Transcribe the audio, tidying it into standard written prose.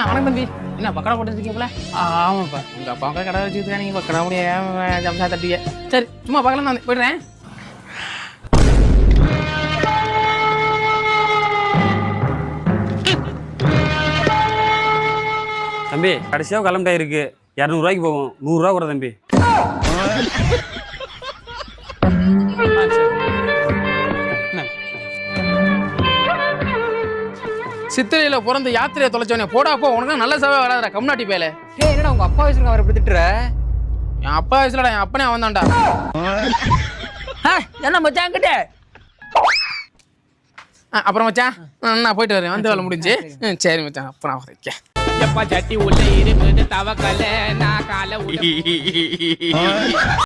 வணக்கம் தம்பி. என்ன பக்கடா போட்டு இருக்கீங்களா? ஆமாப்பா, உங்க அப்பா கடை வச்சுருக்கா, நீங்க பக்கடா முடிய ஜம்சா தட்டிய. சரி, சும்மா பார்க்கலாம், நான் போயிடுறேன். தம்பி கடைசியாக கிளம்பிட்டா இருக்கு, 200 ரூபாய்க்கு போகும், 100 ரூபா கூட தம்பி. சித்திரையில பிறந்த யாத்திரையை தொலைச்சவனே போடா போ, உனக்கு நல்ல சேவை வராதுடா கம்நாட்டி பேல. என்னடா உங்க அப்பா வயசுல அவரை எப்படி திட்டுற? என் அப்பா வயசுலடா, என் அப்பனே அவன் தான்டா. என்ன மச்சான் கிட்ட அப்புறம் மச்சான் நான் போயிட்டு வரேன், வந்து வேலை முடிஞ்சு. சரி மச்சான், அப்ப நான் வரேன். எப்பா சட்டி உள்ள இருக்குது தவக்கல நான் காலை